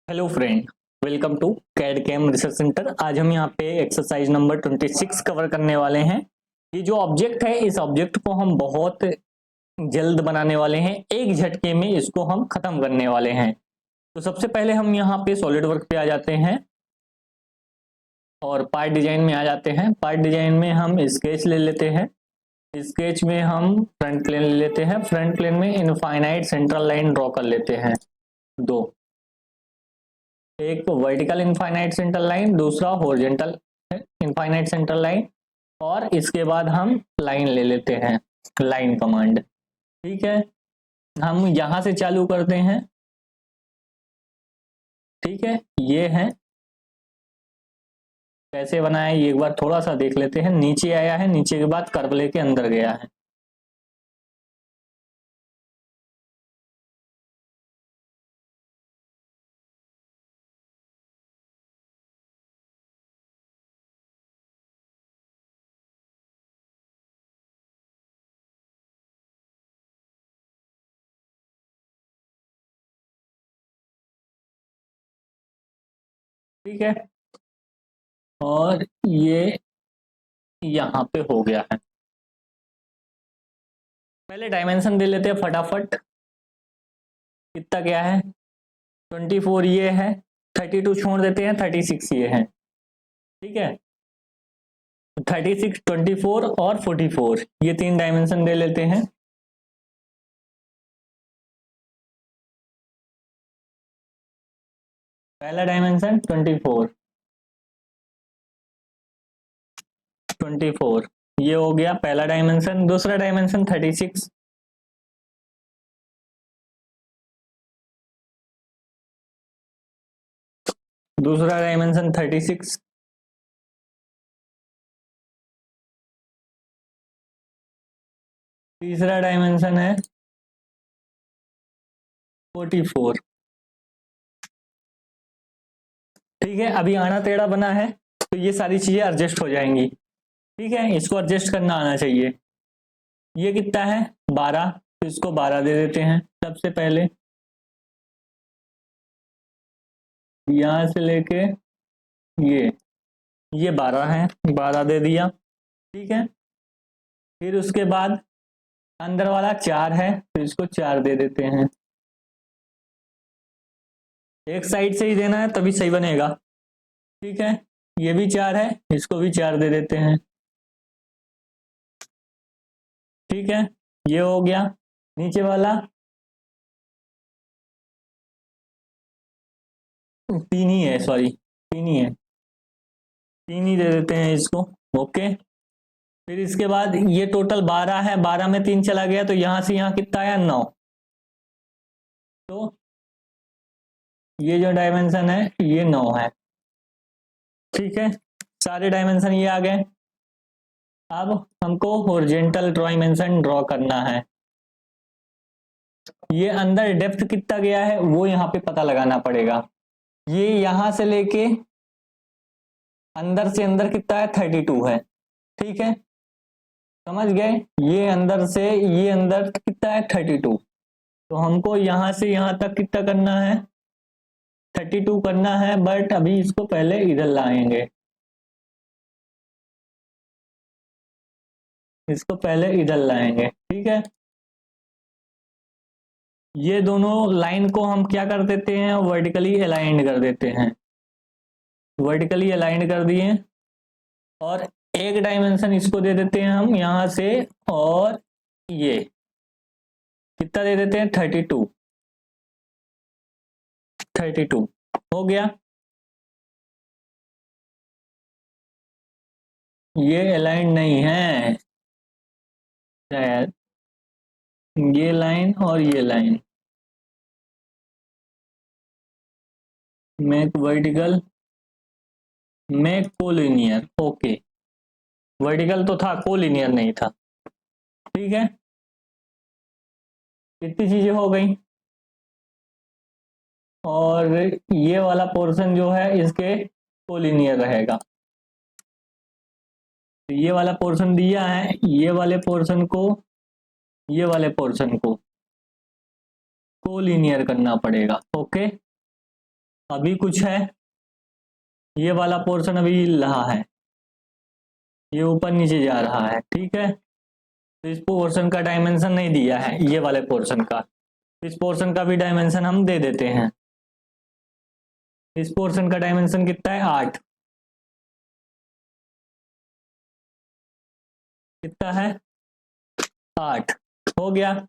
Hello friend, welcome to CAD CAM research center. आज हम यहाँ पे एक्सरसाइज नंबर 26 कवर करने वाले हैं। ये जो ऑब्जेक्ट है, इस ऑब्जेक्ट को हम बहुत जल्द बनाने वाले हैं। एक झटके में इसको हम खत्म करने वाले हैं। तो सबसे पहले हम यहाँ पे सॉलिड वर्क पे आ जाते हैं और पार्ट डिजाइन में आ जाते हैं। पार्ट डिजाइन में हम स्केच ले लेते हैं। स्केच में हम फ्रंट प्लेन ले लेते हैं। फ्रंट प्लेन में इनफाइनाइट सेंट्रल लाइन ड्रॉ कर लेते हैं। दो, एक वर्टिकल इनफाइनाइट सेंट्रल लाइन, दूसरा हॉरिजॉन्टल इनफाइनाइट सेंट्रल लाइन। और इसके बाद हम लाइन ले लेते हैं, लाइन कमांड। ठीक है, हम यहां से चालू करते हैं। ठीक है, ये है कैसे बनाया ये एक बार थोड़ा सा देख लेते हैं। नीचे आया है, नीचे के बाद कर्व लेके अंदर गया है। ठीक है, और ये यहाँ पे हो गया है। पहले डायमेंशन दे लेते हैं फटाफट। कितना क्या है? 24 ये है, 32 छोड़ देते हैं, 36 ये है। ठीक है, 36, 24 और 44 ये तीन डायमेंशन दे लेते हैं। पहला डायमेंशन 24, 24 ये हो गया पहला डायमेंशन। दूसरा डायमेंशन 36, दूसरा डायमेंशन 36। तीसरा डायमेंशन है 44। ठीक है, अभी आना टेढ़ा बना है तो ये सारी चीजें एडजस्ट हो जाएंगी। ठीक है, इसको एडजस्ट करना आना चाहिए। ये कितना है? 12, तो इसको 12 दे देते हैं। सबसे पहले यहां से लेके ये 12 है, 12 दे दिया। ठीक है, फिर उसके बाद अंदर वाला 4 है तो इसको 4 दे देते हैं। एक साइड से ही देना है तभी सही बनेगा। ठीक है, ये भी 4 है, इसको भी 4 दे देते हैं। ठीक है, ये हो गया। नीचे वाला 3 ही है, सॉरी 3 ही है, 3 ही दे देते हैं इसको। ओके, फिर इसके बाद ये टोटल 12 है, 12 में 3 चला गया तो यहां से यहां कितना आया? 9। तो ये जो डायमेंशन है ये 9 है। ठीक है, सारे डायमेंशन ये आ गए। अब हमको हॉरिजॉन्टल डायमेंशन ड्रॉ करना है। ये अंदर डेप्थ कितना गया है वो यहाँ पे पता लगाना पड़ेगा। ये यहां से लेके अंदर से अंदर कितना है? 32 है। ठीक है, समझ गए? ये अंदर से ये अंदर कितना है? 32। तो हमको यहां से यहां तक कितना करना है? 32 करना है, बट अभी इसको पहले इधर लाएंगे। इसको पहले इधर लाएंगे। ठीक है, ये दोनों लाइन को हम क्या कर देते हैं? वर्टिकली अलाइंड कर देते हैं। वर्टिकली अलाइंड कर दिए और एक डायमेंशन इसको दे देते हैं हम यहां से। और ये कितना दे देते हैं? 32, 32 हो गया। ये अलाइंड नहीं है शायद, ये लाइन और ये line. Make vertical, make collinear. Okay, vertical तो था, कोलिनियर नहीं था। ठीक है, कितनी चीजें हो गई। और ये वाला पोर्शन जो है इसके कोलिनियर रहेगा। तो ये वाला पोर्शन दिया है, ये वाले पोर्शन को ये वाले पोर्शन को कोलिनियर करना पड़ेगा। ओके, अभी कुछ है, ये वाला पोर्शन अभी हिल रहा है, ये ऊपर नीचे जा रहा है, ठीक है। तो इस पोर्शन का डायमेंशन नहीं दिया है, ये वाले पोर्शन का, इस पोर्शन का भी डायमेंशन हम दे देते हैं। इस पोर्शन का डायमेंशन कितना है, 8। कितना है, 8 हो गया।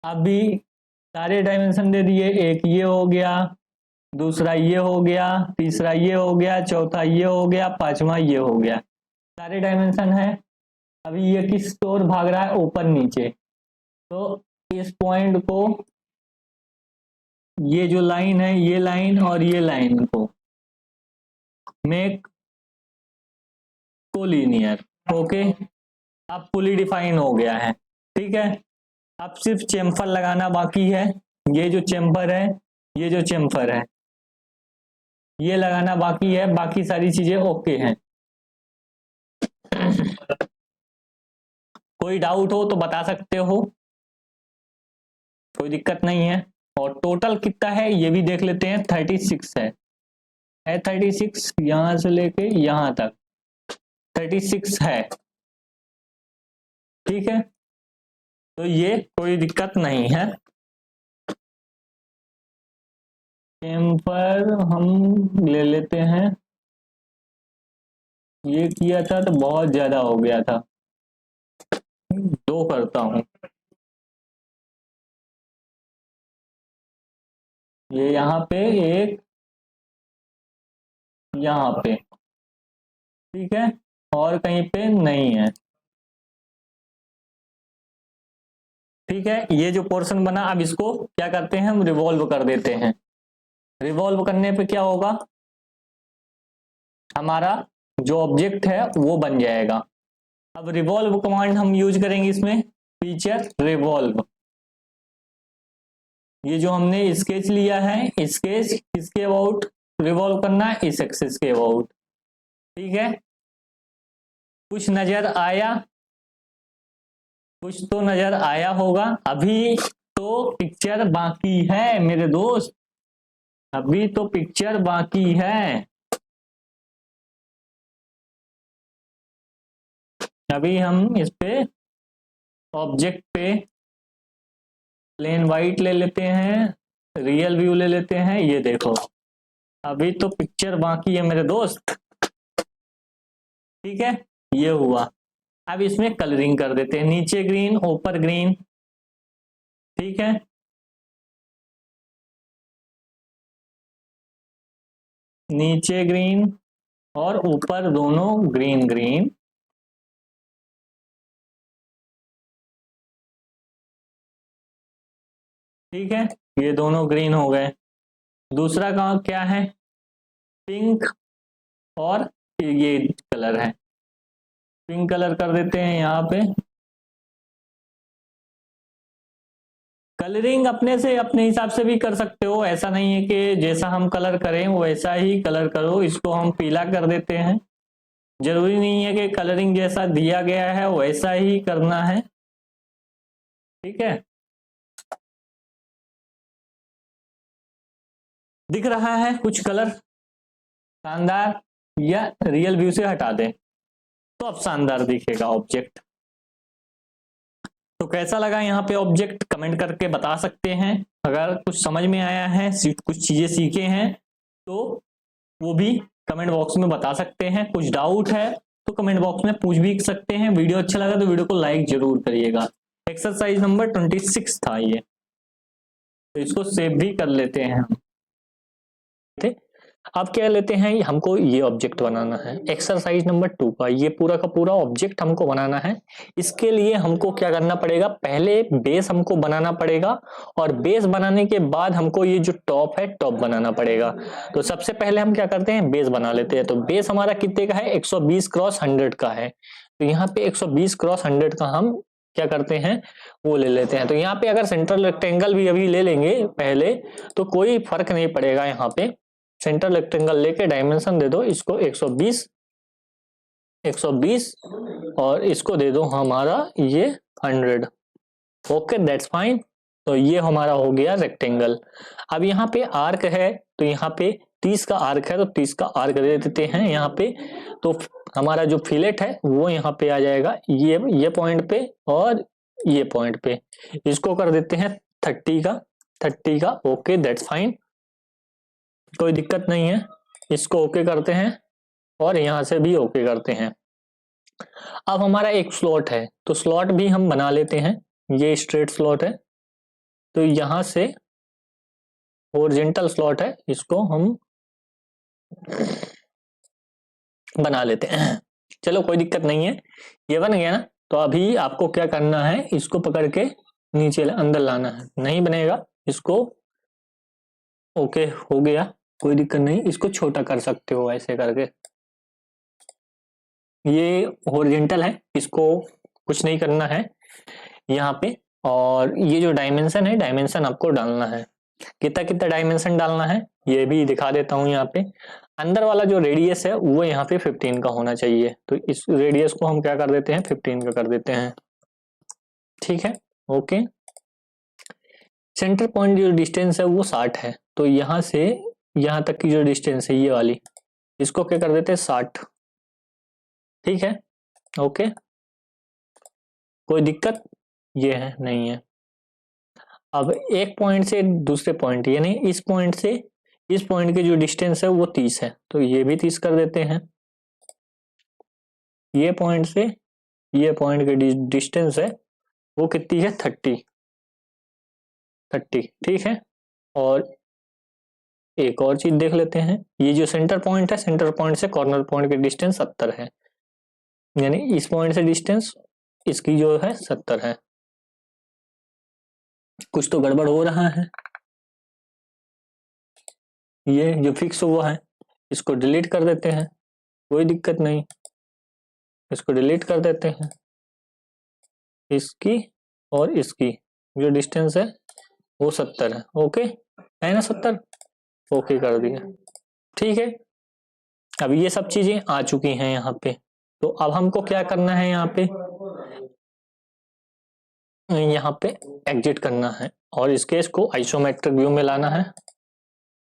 अभी सारे डायमेंशन दे दिए, एक ये हो गया, दूसरा ये हो गया, तीसरा ये हो गया, चौथा ये हो गया, पांचवा ये हो गया, सारे डायमेंशन है। अभी ये किस ओर भाग रहा है, ऊपर नीचे। तो इस पॉइंट को, ये जो लाइन है, ये लाइन और ये लाइन को मेक कोलिनियर। ओके, अब फुली डिफाइन हो गया है, ठीक है। अब सिर्फ चेम्फर लगाना बाकी है। ये जो चेम्फर है, ये जो चेम्फर है, ये लगाना बाकी है, बाकी सारी चीजें ओके हैं। कोई डाउट हो तो बता सकते हो, कोई दिक्कत नहीं है। और टोटल कितना है ये भी देख लेते हैं, 36 है 36, यहां से लेके यहां तक 36 है, ठीक है। तो ये कोई दिक्कत नहीं है। चेम्फर हम ले लेते हैं, ये किया था तो बहुत ज्यादा हो गया था, 2 करता हूं। ये यहाँ पे एक, यहाँ पे, ठीक है, और कहीं पे नहीं है, ठीक है। ये जो पोर्शन बना, अब इसको क्या करते हैं, हम रिवॉल्व कर देते हैं। रिवॉल्व करने पे क्या होगा, हमारा जो ऑब्जेक्ट है वो बन जाएगा। अब रिवॉल्व कमांड हम यूज करेंगे इसमें, फीचर रिवॉल्व। ये जो हमने स्केच लिया है, स्केच किसके अबाउट रिवॉल्व करना है, इस एक्सिस के अबाउट, ठीक है। कुछ नजर आया, कुछ तो नजर आया होगा। अभी तो पिक्चर बाकी है मेरे दोस्त, अभी तो पिक्चर बाकी है। अभी हम इस पे ऑब्जेक्ट पे प्लेन वाइट ले लेते हैं, रियल व्यू ले लेते हैं, ये देखो अभी तो पिक्चर बाकी है मेरे दोस्त, ठीक है। ये हुआ। अब इसमें कलरिंग कर देते हैं, नीचे ग्रीन ऊपर ग्रीन, ठीक है। नीचे ग्रीन और ऊपर दोनों ग्रीन ग्रीन, ठीक है। ये दोनों ग्रीन हो गए। दूसरा काम क्या है, पिंक और ये कलर है, पिंक कलर कर देते हैं यहाँ पे। कलरिंग अपने से अपने हिसाब से भी कर सकते हो, ऐसा नहीं है कि जैसा हम कलर करें वैसा ही कलर करो। इसको हम पीला कर देते हैं, जरूरी नहीं है कि कलरिंग जैसा दिया गया है वैसा ही करना है, ठीक है। दिख रहा है कुछ कलर शानदार, या रियल व्यू से हटा दें तो अब शानदार दिखेगा ऑब्जेक्ट। तो कैसा लगा यहाँ पे ऑब्जेक्ट, कमेंट करके बता सकते हैं। अगर कुछ समझ में आया है, कुछ चीजें सीखे हैं तो वो भी कमेंट बॉक्स में बता सकते हैं। कुछ डाउट है तो कमेंट बॉक्स में पूछ भी सकते हैं। वीडियो अच्छा लगा तो वीडियो को लाइक जरूर करिएगा। एक्सरसाइज नंबर 26 था ये, तो इसको सेव भी कर लेते हैं हम। अब क्या लेते हैं, हमको ये ऑब्जेक्ट बनाना है एक्सरसाइज नंबर 2 का, ये पूरा का पूरा ऑब्जेक्ट हमको बनाना है। इसके लिए हमको क्या करना पड़ेगा, पहले बेस हमको बनाना पड़ेगा, और बेस बनाने के बाद हमको ये जो टॉप है टॉप बनाना पड़ेगा। तो सबसे पहले हम क्या करते हैं, बेस बना लेते हैं। तो बेस हमारा कितने का है, 120 क्रॉस 100 का है। तो यहाँ पे 120 क्रॉस 100 का हम क्या करते हैं, वो ले लेते हैं। तो यहाँ पे अगर सेंट्रल रेक्टेंगल भी अभी ले लेंगे पहले तो कोई फर्क नहीं पड़ेगा। यहाँ पे सेंट्रल रेक्टेंगल लेके डायमेंशन दे दो इसको 120 और इसको दे दो हमारा ये 100। Okay that's fine. तो ये हमारा हो गया रेक्टेंगल। अब यहाँ पे आर्क है, तो यहाँ पे 30 का आर्क है, तो 30 का आर्क दे देते हैं यहाँ पे। तो हमारा जो फिलेट है वो यहाँ पे आ जाएगा, ये पॉइंट पे और ये पॉइंट पे। इसको कर देते हैं 30 का। ओके, दैट्स फाइन, कोई दिक्कत नहीं है। इसको ओके करते हैं और यहाँ से भी ओके करते हैं। अब हमारा एक स्लॉट है, तो स्लॉट भी हम बना लेते हैं। ये स्ट्रेट स्लॉट है, तो यहाँ से हॉरिजॉन्टल स्लॉट है, इसको हम बना लेते हैं। चलो कोई दिक्कत नहीं है, ये बन गया ना। तो अभी आपको क्या करना है, इसको पकड़ के नीचे अंदर लाना है। नहीं बनेगा, इसको ओके हो गया, कोई दिक्कत नहीं। इसको छोटा कर सकते हो ऐसे करके। ये हॉरिजॉन्टल है, इसको कुछ नहीं करना है यहाँ पे। और ये जो डायमेंशन है, डायमेंशन आपको डालना है। कितना कितना डायमेंशन डालना है ये भी दिखा देता हूँ। यहाँ पे अंदर वाला जो रेडियस है वो यहाँ पे 15 का होना चाहिए, तो इस रेडियस को हम क्या कर देते हैं, 15 का कर देते हैं। ठीक है, ओके। सेंटर पॉइंट जो डिस्टेंस है वो 60 है, तो यहाँ से यहाँ तक की जो डिस्टेंस है ये वाली, इसको क्या कर देते हैं 60। ठीक है, ओके, कोई दिक्कत ये है नहीं है। अब एक पॉइंट से दूसरे पॉइंट, यानी इस पॉइंट से इस पॉइंट की जो डिस्टेंस है वो 30 है, तो ये भी 30 कर देते हैं। ये पॉइंट से ये पॉइंट की डिस्टेंस है वो कितनी है, 30। ठीक है। और एक और चीज देख लेते हैं, ये जो सेंटर पॉइंट है, सेंटर पॉइंट से कॉर्नर पॉइंट की डिस्टेंस 70 है, यानी इस पॉइंट से डिस्टेंस इसकी जो है 70 है। कुछ तो गड़बड़ हो रहा है। ये जो फिक्स हुआ है इसको डिलीट कर देते हैं, कोई दिक्कत नहीं, इसको डिलीट कर देते हैं। इसकी और इसकी जो डिस्टेंस है वो 70 है। ओके है ना, 70, ओके कर दिया। ठीक है, अब ये सब चीजें आ चुकी हैं यहाँ पे। तो अब हमको क्या करना है, यहाँ पे एग्जिट करना है और इस केस को आइसोमेट्रिक व्यू में लाना है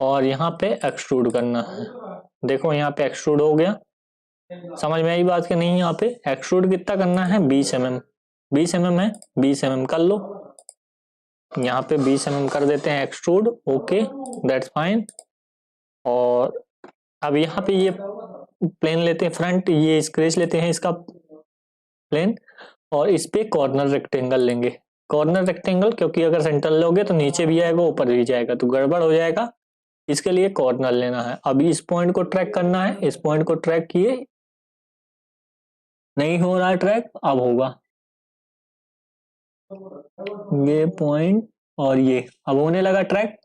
और यहाँ पे एक्सट्रूड करना है। देखो यहाँ पे एक्सट्रूड हो गया, समझ में आई बात कि नहीं। यहाँ पे एक्सट्रूड कितना करना है, 20 mm। 20 mm है, 20 mm कर लो। यहाँ पे 20 mm कर देते हैं एक्सट्रूड। Okay, that's fine. और अब यहाँ पे ये प्लेन लेते हैं फ्रंट, ये स्क्रेच लेते हैं इसका प्लेन और इस पे कॉर्नर रेक्टेंगल लेंगे। कॉर्नर रेक्टेंगल क्योंकि अगर सेंटर लोगे तो नीचे भी आएगा ऊपर भी जाएगा तो गड़बड़ हो जाएगा, इसके लिए कॉर्नर लेना है। अभी इस पॉइंट को ट्रैक करना है, इस पॉइंट को ट्रैक किए, नहीं हो रहा ट्रैक, अब होगा ये पॉइंट और ये अब होने लगा ट्रैक।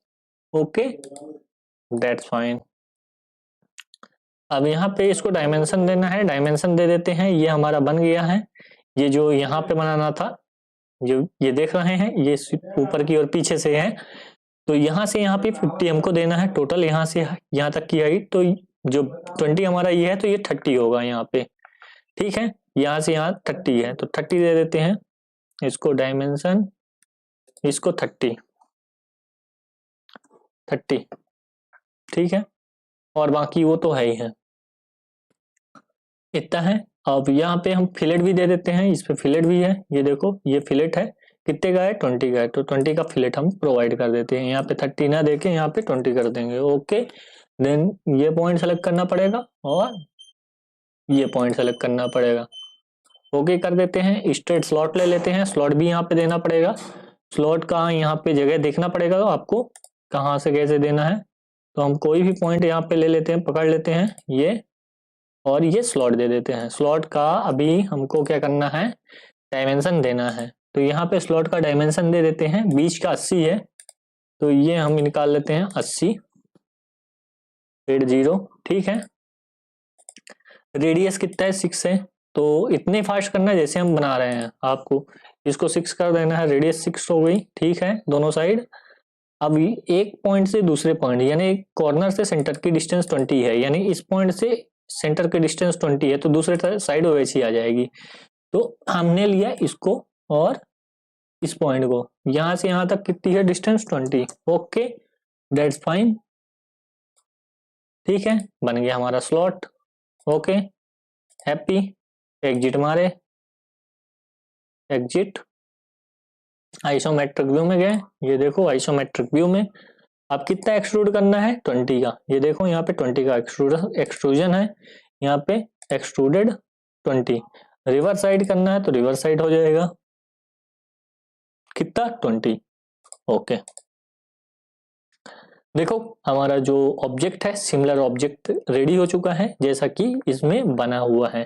Okay, that's fine. अब यहाँ पे इसको डायमेंशन देना है, डायमेंशन दे देते हैं। ये हमारा बन गया है। ये जो यहाँ पे बनाना था, जो ये देख रहे हैं, ये ऊपर की और पीछे से है, तो यहाँ से यहाँ पे 50 हमको देना है टोटल, यहाँ से यहाँ तक की हाइट। तो जो 20 हमारा ये है तो ये 30 होगा यहाँ पे। ठीक है, यहाँ से यहाँ 30 है तो 30 दे देते हैं इसको डायमेंशन, इसको 30। ठीक है, और बाकी वो तो है ही है, इतना है। अब यहाँ पे हम फिलेट भी दे देते हैं, इस पे फिलेट भी है, ये देखो ये फिलेट है, कितने का है, 20 का है, तो 20 का फिलेट हम प्रोवाइड कर देते हैं। यहाँ पे 30 ना देके यहाँ पे 20 कर देंगे। ओके, देन ये पॉइंट सेलेक्ट करना पड़ेगा और ये पॉइंट सेलेक्ट करना पड़ेगा। ओके कर देते हैं। स्ट्रेट स्लॉट ले लेते हैं, स्लॉट भी यहाँ पे देना पड़ेगा। स्लॉट का यहाँ पे जगह देखना पड़ेगा तो आपको कहाँ से कैसे देना है। तो हम कोई भी पॉइंट यहाँ पे ले लेते हैं, पकड़ लेते हैं ये, और ये स्लॉट दे देते हैं। स्लॉट का अभी हमको क्या करना है, डायमेंशन देना है। तो यहाँ पे स्लॉट का डायमेंशन दे देते हैं, बीच का 80 है, तो ये हम निकाल लेते हैं 80.0। ठीक है, रेडियस कितना है, 6 है, तो इतने फास्ट करना है जैसे हम बना रहे हैं। आपको इसको 6 कर देना है, रेडियस 6 हो गई। ठीक है, दोनों साइड। अब एक पॉइंट से दूसरे पॉइंट, यानी कॉर्नर से सेंटर की डिस्टेंस 20 है, यानी इस पॉइंट से सेंटर की डिस्टेंस 20 है, तो दूसरे साइड वैसी आ जाएगी। तो हमने लिया इसको और इस पॉइंट को, यहां से यहां तक कितनी है डिस्टेंस 20। ओके दैट्स फाइन, ठीक है, बन गया हमारा स्लॉट। ओके हैप्पी, एग्जिट मारे, एग्जिट, आइसोमेट्रिक व्यू में गए। ये देखो आइसोमेट्रिक व्यू में अब कितना एक्सट्रूड करना है 20 का, ये देखो यहाँ पे 20 का एक्सट्रूजन है, यहाँ पे एक्सट्रूडेड 20। रिवर्स साइड करना है तो रिवर्स साइड हो जाएगा, कितना 20। ओके देखो हमारा जो ऑब्जेक्ट है सिमिलर ऑब्जेक्ट रेडी हो चुका है जैसा कि इसमें बना हुआ है।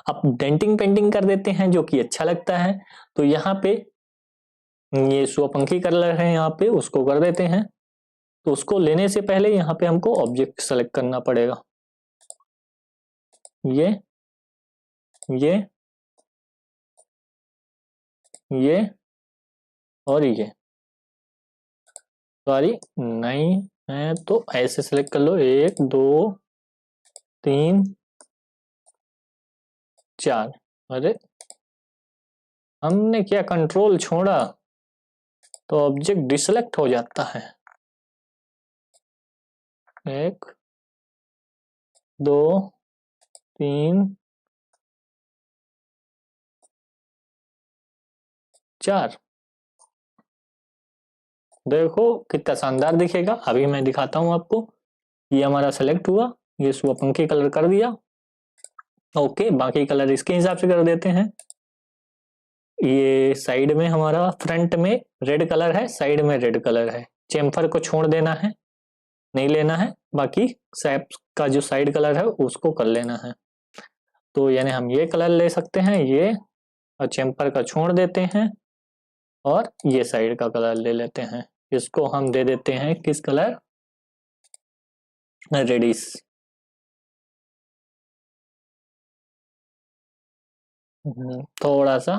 अब डेंटिंग पेंटिंग कर देते हैं जो कि अच्छा लगता है, तो यहाँ पे ये स्वपंखी कलर है, यहाँ पे उसको कर देते हैं। तो उसको लेने से पहले यहाँ पे हमको ऑब्जेक्ट सेलेक्ट करना पड़ेगा, ये और ये, सॉरी नहीं है तो ऐसे सेलेक्ट कर लो, 1 2 3 4। अरे हमने क्या कंट्रोल छोड़ा तो ऑब्जेक्ट डिसेलेक्ट हो जाता है। 1 2 3 4, देखो कितना शानदार दिखेगा। अभी मैं दिखाता हूं आपको, ये हमारा सेलेक्ट हुआ, ये स्वपंखी कलर कर दिया। ओके बाकी कलर इसके हिसाब से कर देते हैं। ये साइड में हमारा फ्रंट में रेड कलर है, साइड में रेड कलर है, चेम्फर को छोड़ देना है, नहीं लेना है, बाकी सैप का जो साइड कलर है उसको कर लेना है। तो यानी हम ये कलर ले सकते हैं, ये, और चेम्पर का छोड़ देते हैं और ये साइड का कलर ले लेते हैं। इसको हम दे देते हैं किस कलर, रेडिश। थोड़ा सा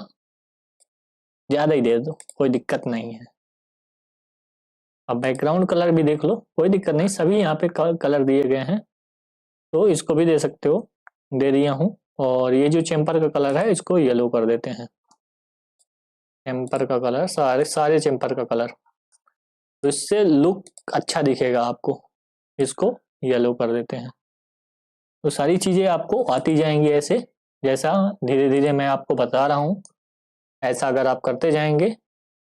ज्यादा ही दे दो, कोई दिक्कत नहीं है। अब बैकग्राउंड कलर भी देख लो, कोई दिक्कत नहीं, सभी यहाँ पे कलर दिए गए हैं, तो इसको भी दे सकते हो, दे दिया हूँ। और ये जो चेम्पर का कलर है इसको येलो कर देते हैं, चेम्पर का कलर, सारे चेम्पर का कलर, तो इससे लुक अच्छा दिखेगा आपको। इसको येलो कर देते हैं। तो सारी चीजें आपको आती जाएंगी ऐसे, जैसा धीरे धीरे मैं आपको बता रहा हूँ, ऐसा अगर आप करते जाएंगे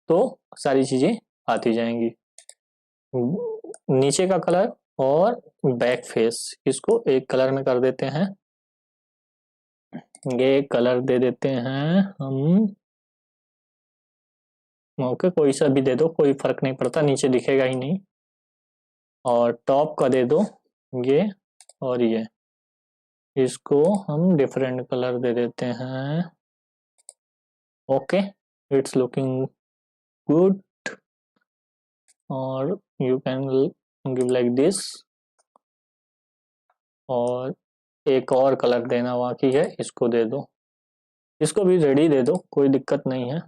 तो सारी चीजें आती जाएंगी। नीचे का कलर और बैक फेस, इसको एक कलर में कर देते हैं। ये कलर दे देते हैं हम, ओके कोई सा भी दे दो, कोई फर्क नहीं पड़ता, नीचे दिखेगा ही नहीं। और टॉप का दे दो ये, और ये, इसको हम डिफरेंट कलर दे देते हैं। ओके इट्स लुकिंग गुड, और you can give like this. और एक और कलर देना बाकी है, इसको दे दो, इसको भी रेडी दे दो, कोई दिक्कत नहीं है।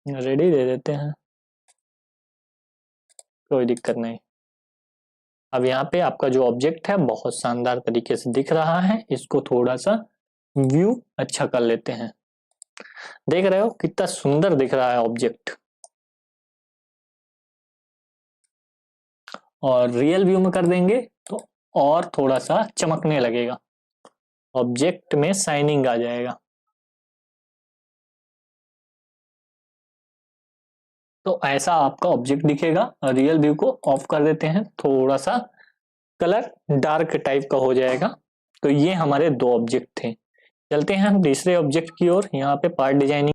रेडी दे देते हैं, कोई दिक्कत नहीं। अब यहाँ पे आपका जो ऑब्जेक्ट है बहुत शानदार तरीके से दिख रहा है, इसको थोड़ा सा व्यू अच्छा कर लेते हैं। देख रहे हो कितना सुंदर दिख रहा है ऑब्जेक्ट। और रियल व्यू में कर देंगे तो और थोड़ा सा चमकने लगेगा, ऑब्जेक्ट में शाइनिंग आ जाएगा। तो ऐसा आपका ऑब्जेक्ट दिखेगा। रियल व्यू को ऑफ कर देते हैं, थोड़ा सा कलर डार्क टाइप का हो जाएगा। तो ये हमारे दो ऑब्जेक्ट थे। चलते हैं हम तीसरे ऑब्जेक्ट की ओर। यहाँ पे पार्ट डिजाइनिंग